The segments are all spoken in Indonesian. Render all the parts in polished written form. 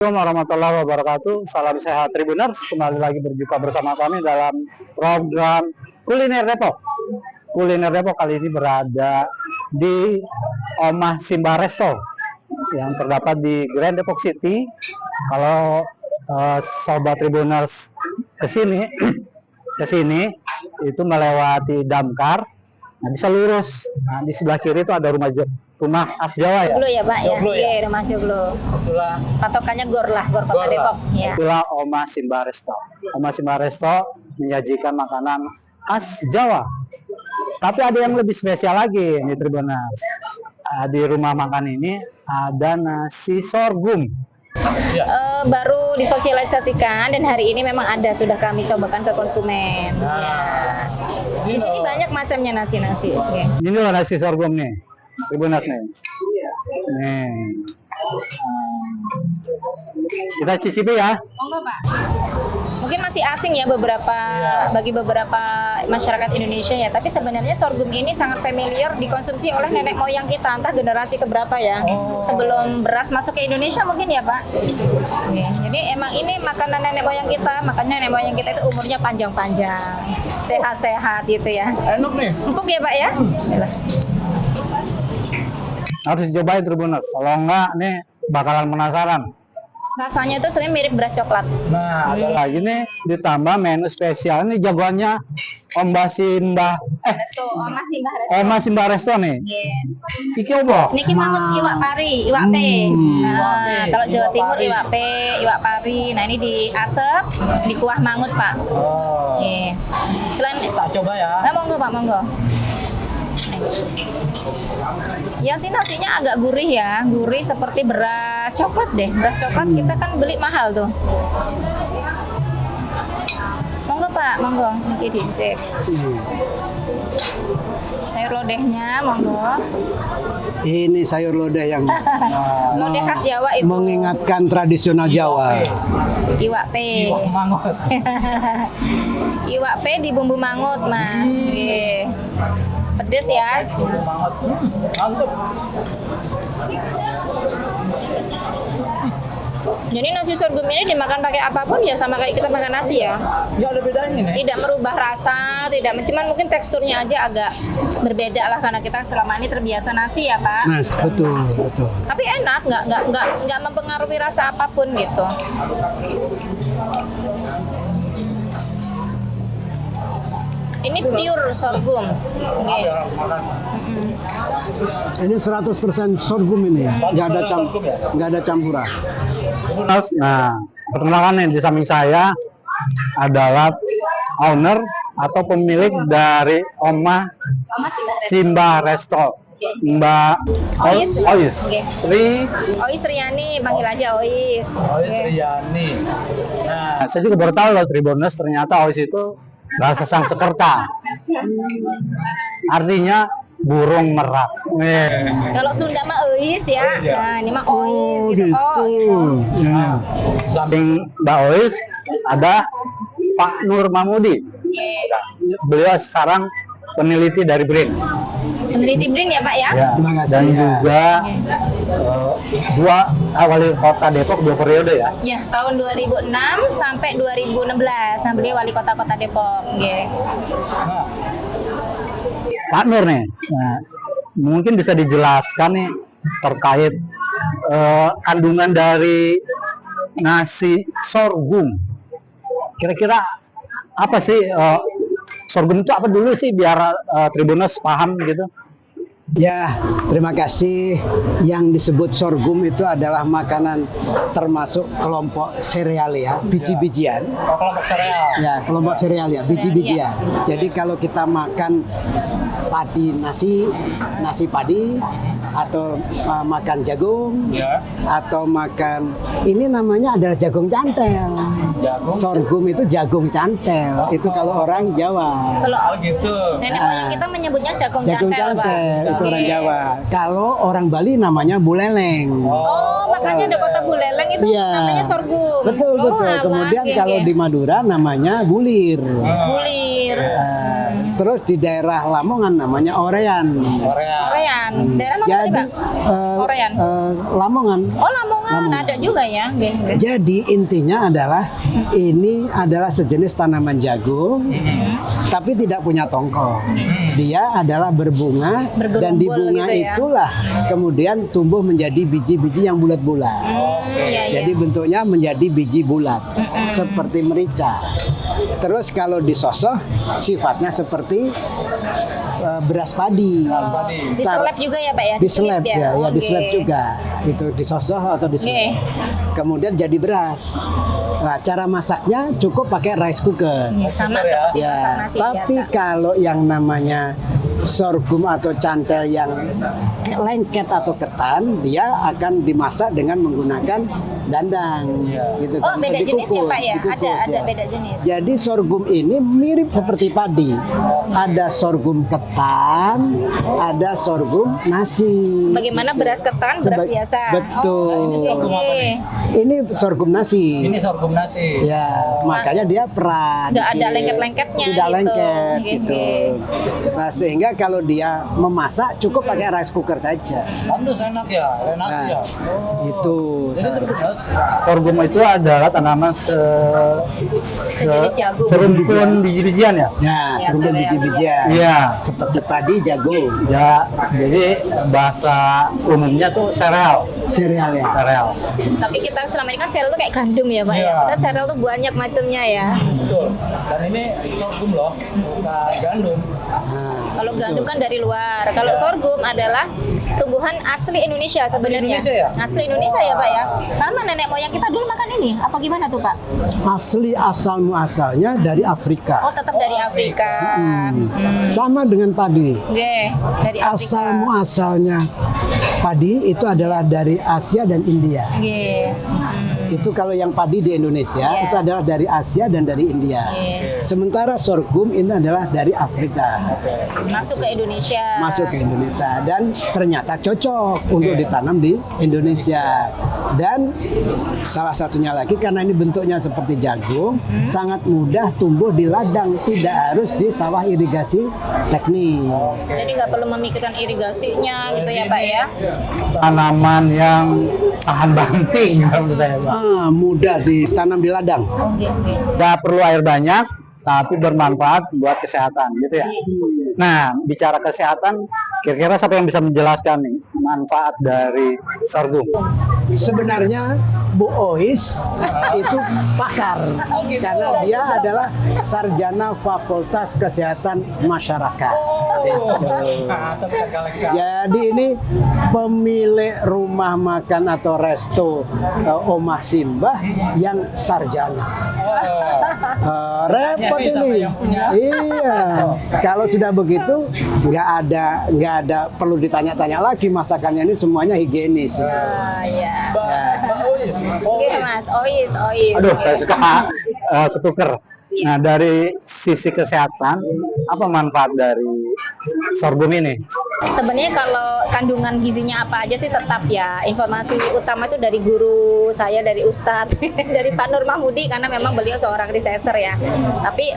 Assalamualaikum warahmatullahi wabarakatuh. Salam sehat Tribuners. Kembali lagi berjumpa bersama kami dalam program Kuliner Depok. Kuliner Depok kali ini berada di Omah Simbah Resto yang terdapat di Grand Depok City. Kalau sobat Tribuners kesini itu melewati Damkar, nah bisa lurus. Nah, di sebelah kiri itu ada rumah khas Jawa ya. Joglo ya Pak ya. Joglo ya? Iya, rumah Joglo. Itulah Patokannya Gor Kota Depok. Ya. Itulah Omah Simbah Resto. Omah Simbah Resto menyajikan makanan khas Jawa. Tapi ada yang lebih spesial lagi nih Tribuners. Di rumah makan ini ada nasi sorghum. Ya. Baru disosialisasikan dan hari ini memang ada, sudah kami cobakan ke konsumen. Ya. Di sini banyak macamnya nasi-nasi. Okay. Ini loh nasi sorghum nih, Tribuners nih. Nih. Kita cicipi ya. Monggo Pak. Mungkin masih asing ya bagi beberapa masyarakat Indonesia ya, tapi sebenarnya sorghum ini sangat familiar dikonsumsi oleh nenek moyang kita, entah generasi keberapa ya. Sebelum beras masuk ke Indonesia mungkin ya Pak. Oke. Jadi emang ini makanan nenek moyang kita, makanya nenek moyang kita itu umurnya panjang-panjang, sehat-sehat gitu ya. Enak nih. Empuk ya Pak ya. Bismillah. Harus dicobain Tribuners, kalau enggak nih bakalan penasaran. Rasanya itu sebenarnya mirip beras coklat. Nah, ada lagi nih ditambah menu spesial ini jagoannya Omah Simbah Omah Simbah Resto nih. Yeah. Iki opo? Niki mangut iwak pari, iwak pe. Nah, kalau Jawa Timur iwak pe, iwak pari. Nah, ini diasep, di kuah mangut, Pak. Oh. Yeah. Selain Tak coba ya. Nah, monggo Pak, monggo. Ya sih nasinya agak gurih ya, gurih seperti beras coklat deh. Beras coklat kita kan beli mahal tuh. Monggo Pak, monggo. Niki diicip. Sayur lodehnya, monggo. Ini sayur lodeh yang Lodeh khas Jawa itu. mengingatkan tradisional Jawa. Iwak pe. Iwak pe di bumbu mangut, Mas. Nggih. Pedes ya. Mantap. Jadi nasi sorghum ini dimakan pakai apapun ya sama kayak kita makan nasi ya. Nggak ada bedanya nih. Tidak merubah rasa, cuman mungkin teksturnya aja agak berbeda lah karena kita selama ini terbiasa nasi ya Pak. Mas, betul. Tapi enak, nggak mempengaruhi rasa apapun gitu. Ini pure sorghum. Okay. Ini 100% sorghum ini, nggak ada campuran. Nah, perkenalkan nih di samping saya adalah owner atau pemilik dari Omah Simbah Resto, Mbak Ois. Okay. Ois Riani, panggil aja Ois. Riani. Nah, saya juga baru tahu loh Tribuners, ternyata Ois itu bahasa Sanskerta. Artinya burung merak. Kalau Sunda mah Ois ya. Nah, ini mah Ois gitu. Ya. Samping Mbak Ois ada Pak Nur Mahmudi. Beliau sekarang peneliti dari BRIN. Peneliti BRIN ya Pak ya? Ya. Terima kasih. Dan juga wali kota Depok 2 periode ya. Ya, tahun 2006 sampai 2016. Nah, beliau wali kota Depok. Yeah. Pak Nur nih, nah, mungkin bisa dijelaskan nih terkait kandungan dari nasi sorghum. Kira-kira apa sih sorghum itu apa dulu sih biar Tribuners paham gitu? Ya, terima kasih. Yang disebut sorghum itu adalah makanan termasuk kelompok sereal ya, biji-bijian. Kelompok sereal. Ya, kelompok sereal ya, biji-bijian. Jadi kalau kita makan padi nasi padi, atau makan jagung, atau makan ini namanya adalah jagung cantel. Sorghum itu jagung cantel. Itu kalau orang Jawa. Kalau gitu. Nenek moyang kita menyebutnya jagung cantel, Pak. Itu orang Jawa. Kalau orang Bali namanya buleleng. Oh, makanya ada kota Buleleng itu namanya sorghum. Betul. Kemudian kalau di Madura namanya bulir. Bulir. Terus di daerah Lamongan namanya orean. Orean. Daerah mana tadi, Pak? Orean. Lamongan. Oh, Lamongan. ada juga ya. Oke. Jadi intinya adalah ini adalah sejenis tanaman jagung, tapi tidak punya tongkol. Dia adalah berbunga dan di Bergerombol bunga gitu ya. itulah kemudian tumbuh menjadi biji-biji yang bulat-bulat. Iya, Jadi bentuknya menjadi biji bulat seperti merica. Terus kalau disosoh sifatnya seperti beras padi. Diseleb juga ya Pak ya? Diseleb ya, ya Oke. diseleb juga. Itu disosoh atau diseleb. Kemudian jadi beras. Nah, cara masaknya cukup pakai rice cooker. Sama seperti masak Ya, nasi tapi biasa. kalau yang namanya sorghum atau cantel yang lengket atau ketan, dia akan dimasak dengan menggunakan dandang. Gitu Oh, beda jenis ya Pak ya? dikukus, Ada ya. beda jenis. Jadi sorghum ini mirip seperti padi. Ada sorghum ketan, ada sorghum nasi. Bagaimana beras ketan, beras Seba- biasa. Betul. Oke. Ini sorghum nasi. Ini sorghum nasi. Ya, makanya dia peran. Nggak ada lengket-lengketnya Tidak gitu. lengket Oke, gitu. oke. Nah, sehingga kalau dia memasak cukup pakai rice cooker saja. Pantes enak ya, enak Nah, ya. itu. Jadi terus Sorghum itu adalah tanaman Sejenis jagung. serumpun biji-bijian ya. Ya, serumpun sereal. biji-bijian. Iya. Seperti padi, jagung, Ya, jadi bahasa umumnya tuh sereal. sereal ya. Sereal. Tapi kita selama ini kan sereal tuh kayak gandum ya Pak ya. Iya. Kita sereal tuh banyak macamnya ya. betul. Dan ini sorghum loh, bukan gandum. Nah, Kalau gandum kan dari luar. Kalau sorghum adalah tumbuhan asli Indonesia sebenarnya. Indonesia ya? Asli Indonesia ya Pak ya. Karena nenek moyang kita dulu makan ini. Apa gimana tuh Pak? asli asal muasalnya dari Afrika. Oh tetap dari Afrika. Sama dengan padi. Oke, dari Afrika. Asal muasalnya padi itu adalah dari Asia dan India. Oke. Itu kalau yang padi di Indonesia Iya. itu adalah dari Asia dan dari India. Iya. Sementara sorghum ini adalah dari Afrika Masuk ke Indonesia. masuk ke Indonesia dan ternyata cocok untuk ditanam di Indonesia. Dan salah satunya lagi karena ini bentuknya seperti jagung, sangat mudah tumbuh di ladang, tidak harus di sawah irigasi teknis. Jadi nggak perlu memikirkan irigasinya gitu ya Pak ya. Tanaman yang tahan banting menurut saya, Pak. Mudah ditanam di ladang. Oke, oke. Nggak perlu air banyak, tapi bermanfaat buat kesehatan, gitu ya. Nah, bicara kesehatan, kira-kira siapa yang bisa menjelaskan nih manfaat dari sorghum? Sebenarnya Bu Ois itu pakar karena dia adalah sarjana Fakultas Kesehatan Masyarakat. Atau lengkap. Jadi ini pemilik rumah makan atau resto Omah Simbah yang sarjana. Repot Ini siapa ini. yang punya? Iya. Kalau sudah begitu nggak ada perlu ditanya-tanya lagi masakannya ini semuanya higienis. Ah, ya. Mbak Ois. Oke Mas, Ois. Aduh, saya suka ketuker. Nah, dari sisi kesehatan, apa manfaat dari sorghum ini? Sebenarnya kalau kandungan gizinya apa aja sih tetap ya. Informasi utama itu dari guru saya, dari Ustadz, dari Pak Nur Mahmudi karena memang beliau seorang researcher ya. Tapi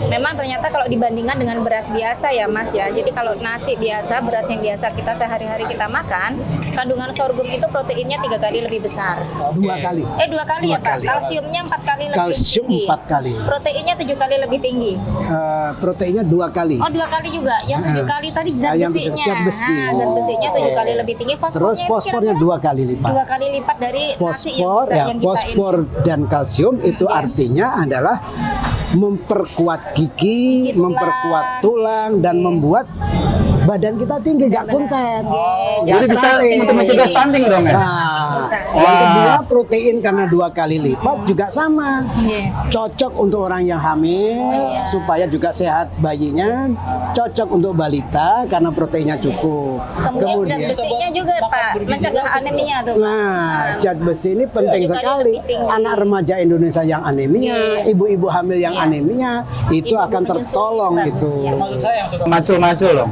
memang ternyata kalau dibandingkan dengan beras biasa ya Mas ya. Jadi kalau nasi biasa, beras yang biasa kita sehari-hari kita makan, kandungan sorghum itu proteinnya 3 kali lebih besar. 2 kali. 2 kali ya Dua Pak. kali. Kalsiumnya 4 kali lebih Kalsium tinggi. 4 kali. Proteinnya 7 kali lebih tinggi. Proteinnya 2 kali. Oh 2 kali juga. Yang 7 kali tadi zat yang besinya. zat besi. Nah, zat besinya 7 kali lebih tinggi. Terus fosfornya 2 kali lipat. 2 kali lipat dari nasi yang Fosfor bisa ya, yang kita fosfor dan kalsium itu artinya adalah memperkuat gigi, Gigi tulang. memperkuat tulang dan membuat badan kita tinggi, nggak kuntet. Jadi bisa untuk mencegah stunting dong ya? Nah, Bisa. yang kedua protein karena 2 kali lipat juga sama. Iya. Cocok untuk orang yang hamil Iya. supaya juga sehat bayinya. Cocok untuk balita karena proteinnya cukup. Kemudian zat besinya juga Pak, mencegah anemia tuh. Nah, zat besi ini penting 7 kali sekali. lebih tinggi. Anak remaja Indonesia yang anemia, Iya. ibu-ibu hamil yang Iya. anemia, itu Ibu akan menyusui, tertolong bagus, gitu. ya. Maksud saya yang suka Macul-macul loh.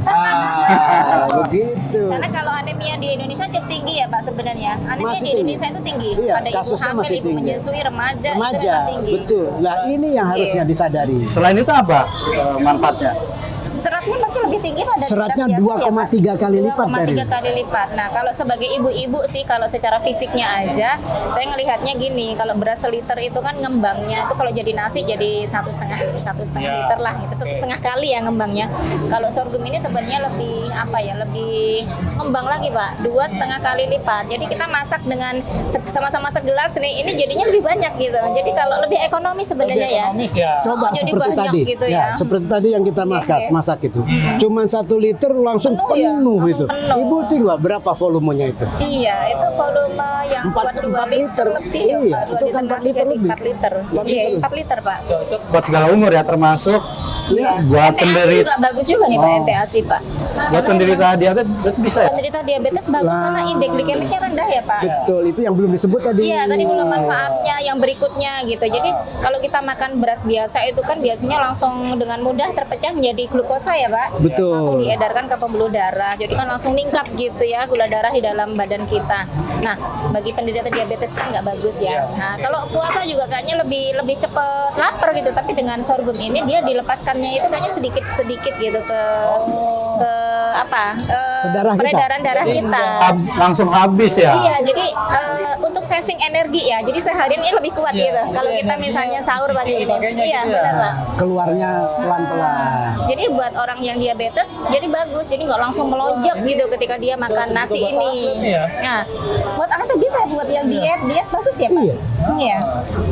Begitu. Karena kalau anemia di Indonesia cukup tinggi ya Pak sebenarnya. Anemia Masih di Indonesia itu tinggi. Iya, Pada ibu kasusnya hamil, masih ibu tinggi. menyusui, remaja, itu Remaja, memang tinggi. betul. Nah, ini yang harusnya disadari. Selain itu apa manfaatnya? Seratnya pasti lebih tinggi pada Seratnya diet biasa 2,3 kali lipat dari. 2,3 kali lipat. Nah, kalau sebagai ibu-ibu sih, kalau secara fisiknya aja, saya ngelihatnya gini, kalau beras seliter itu kan ngembangnya itu kalau jadi nasi jadi satu setengah liter lah, itu setengah kali ya ngembangnya. Kalau sorghum ini sebenarnya lebih apa ya, lebih ngembang lagi Pak, 2,5 kali lipat. Jadi kita masak dengan sama-sama segelas nih, ini jadinya lebih banyak gitu. Jadi kalau lebih ekonomis sebenarnya ya. Ekonomis ya. Coba jadi seperti banyak tadi, gitu ya, ya. seperti tadi yang kita masak itu, cuman 1 liter langsung Penuh ya, penuh langsung itu. penuh. Ibu tinggal berapa volumenya itu? Iya, itu volume yang Empat- buat 2 empat liter liter. lebih Iya, ya, Pak. 2 itu kan 4 nasi liter jadi lebih. 4 liter. Iya, 4 liter, Pak. Cocok. Buat segala umur ya, termasuk buat MPASI penderita juga bagus juga nih Pak, MPASI Pak. buat penderita diabetes bisa ya. Penderita diabetes bagus karena indeks glikemiknya rendah ya Pak. Betul, itu yang belum disebut tadi. Iya, tadi belum manfaatnya yang berikutnya gitu. Jadi kalau kita makan beras biasa itu kan biasanya langsung dengan mudah terpecah menjadi glukosa ya Pak. Betul. Langsung diedarkan ke pembuluh darah. Jadi kan langsung ningkat gitu ya gula darah di dalam badan kita. Nah, bagi penderita diabetes kan nggak bagus ya. Nah, kalau puasa juga kayaknya lebih cepet lapar gitu. Tapi dengan sorghum ini dia dilepaskannya itu kayaknya sedikit gitu ke apa? darah kita. Peredaran darah kita. Langsung habis ya. Iya, jadi untuk saving energi ya. Jadi seharian ini lebih kuat gitu. Kalau kita misalnya sahur pakai ini. dipakainya Iya, gitu ya. benar Pak. Keluarnya pelan-pelan. Jadi buat orang yang diabetes jadi bagus. Jadi nggak langsung melonjak gitu ketika dia makan nasi ini. Iya. Nah, buat anak tuh bisa buat yang diet bagus ya Pak. Iya. Iya.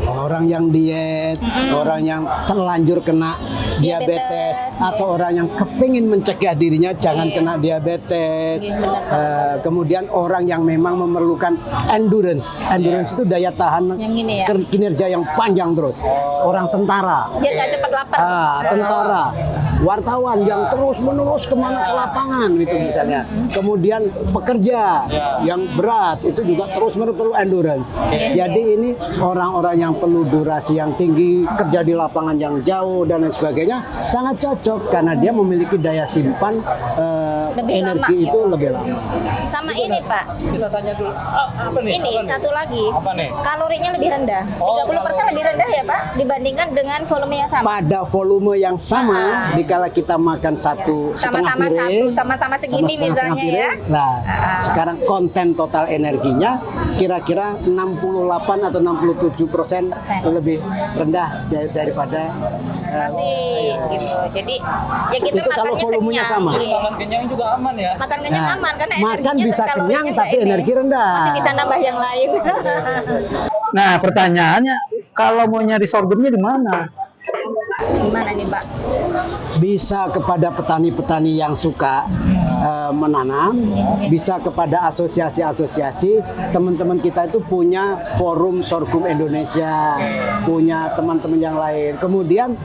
Orang yang diet, orang yang terlanjur kena diabetes, Diabetes, atau orang yang kepingin mencegah dirinya jangan Iya. kena diabetes. Iya, benar. Kemudian orang yang memang memerlukan endurance. Endurance itu daya tahan Yang ini ya. kinerja yang panjang terus. Orang tentara. Biar nggak cepat lapar. Tentara, wartawan yang terus-menerus kemana ke lapangan gitu misalnya. Kemudian pekerja yang berat itu juga terus-menerus perlu endurance. Jadi ini orang-orang yang perlu durasi yang tinggi, kerja di lapangan yang jauh dan lain sebagainya sangat cocok karena dia memiliki daya simpan Lebih energi lama, itu lebih lama. Sama ini Pak. Kita tanya dulu. Apa nih? Ini Apa nih? satu lagi. Apa nih? Kalorinya lebih rendah. Oh, 30% lebih rendah ya Pak dibandingkan dengan volume yang sama. Pada volume yang sama, dikala kita makan satu setengah Sama-sama piring, sama-sama segini setengah misalnya ya. Nah, sekarang konten total energinya kira-kira 68 atau 67% lebih rendah daripada Nasi gitu. Jadi ya kita Itu kalau makannya volumenya kenyang. sama. Iya. Makan kenyang juga aman ya. Makan kenyang Nah, aman karena makan energinya bisa kalorinya kenyang, nggak tapi ini. energi rendah. Masih bisa nambah yang lain. Nah, pertanyaannya kalau mau nyari sorghumnya di mana? Gimana nih Pak? Bisa kepada petani-petani yang suka menanam, bisa kepada asosiasi-asosiasi. Teman-teman kita itu punya forum sorghum Indonesia, punya teman-teman yang lain. Kemudian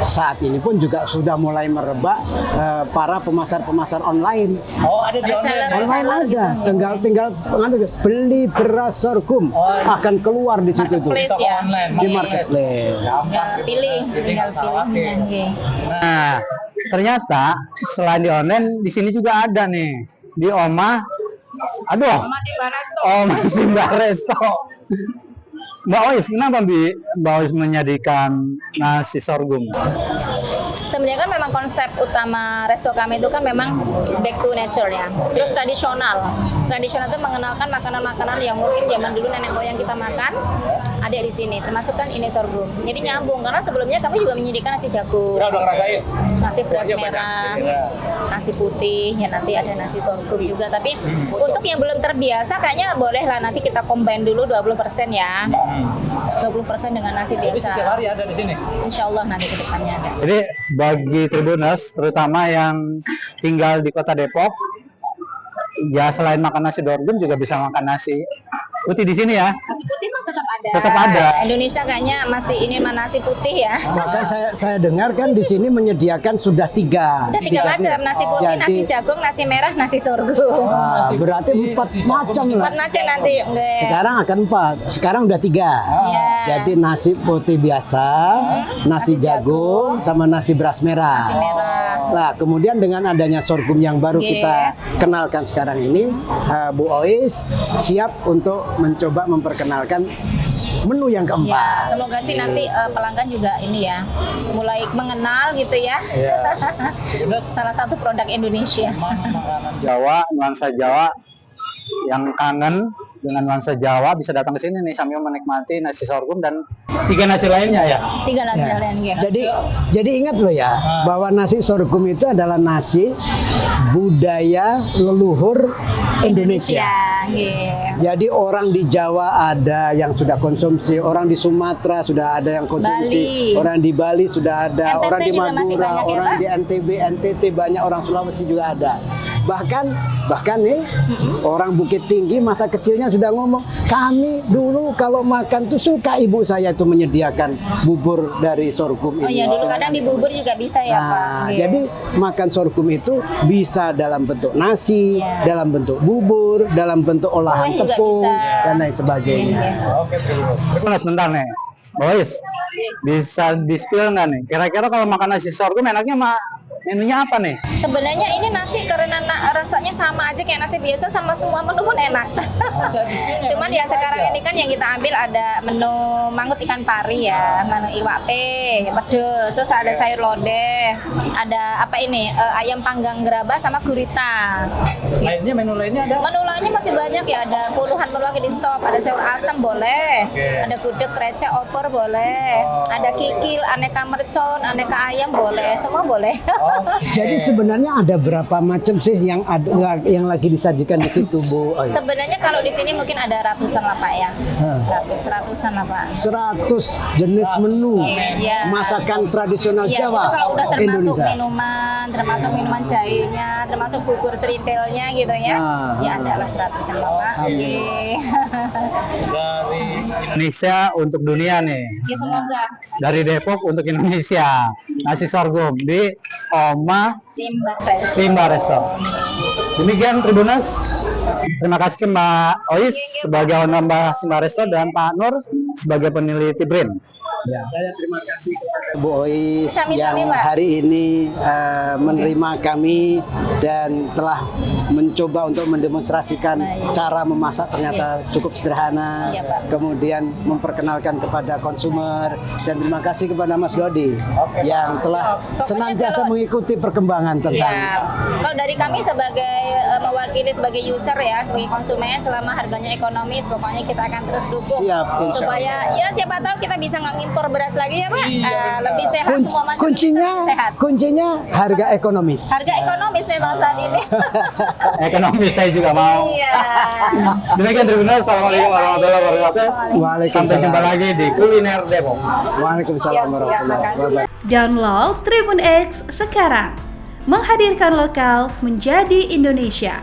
saat ini pun juga sudah mulai merebak para pemasar-pemasar online. Oh, ada di online. Online gitu. ada, tinggal beli beras sorghum akan keluar di situ tuh Marketplace ya. Online. di marketplace. Tinggal pilih, tinggal pilih. Oke. Nah, ternyata selain di online, di sini juga ada nih di Oma. Aduh, Oma Simba Resto. Mbak Ois, kenapa Mbak Ois menyajikan nasi sorghum? Sebenarnya kan memang konsep utama resto kami itu kan memang back to nature ya. Terus tradisional. Tradisional itu mengenalkan makanan-makanan yang mungkin zaman dulu nenek moyang kita makan ada di sini. Termasuk kan ini sorghum. Jadi nyambung karena sebelumnya kami juga menyediakan nasi jagung, Udah ngerasain. nasi beras Iya, merah, banyak. nasi putih, ya nanti ada nasi sorghum juga. Tapi untuk yang belum terbiasa kayaknya boleh lah nanti kita combine dulu 20% ya. 20% dengan nasi Jadi biasa. setiap hari ada di sini. Insya Allah nanti ke depannya ada. Jadi bagi Tribuners, terutama yang tinggal di Kota Depok, ya selain makan nasi sorghum juga bisa makan nasi putih di sini ya. Nasi putih mah tetap ada. Tetap ada. Indonesia kayaknya masih ini mah nasi putih ya. Bahkan saya dengar kan di sini menyediakan sudah 3. Ada 3 macam, nasi putih, Jadi- nasi jagung, nasi merah, nasi sorghum. Berarti 4 macam lah. 4 macam nanti. Enggak. Sekarang akan 4. Sekarang udah 3. Ya, Jadi nasi putih biasa, nasi jagung, sama nasi beras merah. Nasi merah. Nah, kemudian dengan adanya sorghum yang baru Oke. kita kenalkan sekarang ini, Bu Ois siap untuk mencoba memperkenalkan menu yang Ya, keempat. semoga sih nanti pelanggan juga ini ya mulai mengenal gitu ya. Salah satu produk Indonesia. Jawa, nuansa Jawa yang kangen dengan nuansa Jawa bisa datang ke sini nih sambil menikmati nasi sorghum dan 3 nasi lainnya ya. 3 nasi Ya. lain gitu. Jadi ingat loh ya, bahwa nasi sorghum itu adalah nasi budaya leluhur Indonesia. Nggih. Jadi orang di Jawa ada yang sudah konsumsi, orang di Sumatera sudah ada yang konsumsi, Bali. orang di Bali sudah ada, NTT orang di juga masih Madura, banyak ya, orang Pak? di NTB, NTT banyak, orang Sulawesi juga ada. Bahkan nih orang Bukit Tinggi masa kecilnya sudah ngomong, kami dulu kalau makan tuh suka ibu saya tuh menyediakan bubur dari sorghum Oh ini. iya, dulu kadang di bubur juga bisa ya, Pak. Nah, Nggih. jadi makan sorghum itu bisa dalam bentuk nasi, Iya. dalam bentuk bubur, dalam bentuk olahan Kue juga tepung, bisa. dan lain sebagainya. Oke, terus. Mas, bentar nih. Boys, bisa di-spill nggak nih? Kira-kira kalau makan nasi sorghum enaknya menunya apa nih? Sebenarnya ini nasi karena rasanya sama aja kayak nasi biasa, sama semua menu pun enak. Cuman ya sekarang ini kan yang kita ambil ada menu mangut ikan pari ya, menu iwak pe, pedes, terus ada sayur lodeh, ada apa ini ayam panggang gerabah sama gurita. Lainnya, menu lainnya ada? Menu lainnya masih banyak ya, ada puluhan menu lagi di sop, ada sayur asam boleh, ada gudeg, receh, opor boleh, ada kikil, aneka mercon, aneka ayam boleh, semua boleh. Jadi sebenarnya ada berapa macam sih yang ada yang lagi disajikan di situ, Bu? Oh, iya. Sebenarnya kalau di sini mungkin ada ratusan lah Pak ya, ratusan lah Pak. 100 jenis menu Iya. masakan tradisional Iya, Jawa itu kalau udah termasuk Indonesia. minuman, termasuk minuman jahenya, termasuk bubur serintilnya gitu ya. Ah, Ya ada lah 100-an lah Pak. Oke. Dari Indonesia untuk dunia nih. Ya semoga. Dari Depok untuk Indonesia. Nasi sorghum di Oma Simba Resto. Demikian Tribuners. Terima kasih Mbak Ois sebagai owner Mbak Simba Resto dan Pak Nur sebagai peneliti BRIN. Ya. Saya terima kasih kepada Bu Ois Sami-sami, yang Pak. hari ini menerima kami dan telah mencoba untuk mendemonstrasikan cara memasak ternyata cukup sederhana. Iya, Pak. Kemudian memperkenalkan kepada konsumer dan terima kasih kepada Mas Dodi yang telah senantiasa mengikuti perkembangan tentang Siap. Kalau dari kami sebagai mewakili sebagai user ya, sebagai konsumen, selama harganya ekonomis, pokoknya kita akan terus dukung. Siap, insya Supaya ya siapa tahu kita bisa ngimpor beras lagi ya Pak. Lebih sehat, Kun- semua masyarakat kuncinya sehat. kuncinya harga ekonomis. Harga ekonomis memang saat ini. Ekonomis saya juga mau. Iya. Demikian Tribuners. Assalamualaikum warahmatullahi wabarakatuh. Waalaikumsalam. Sampai jumpa lagi di Kuliner Depok. Waalaikumsalam Siap, warahmatullahi makasih. wabarakatuh. Download Tribun X sekarang. Menghadirkan lokal menjadi Indonesia.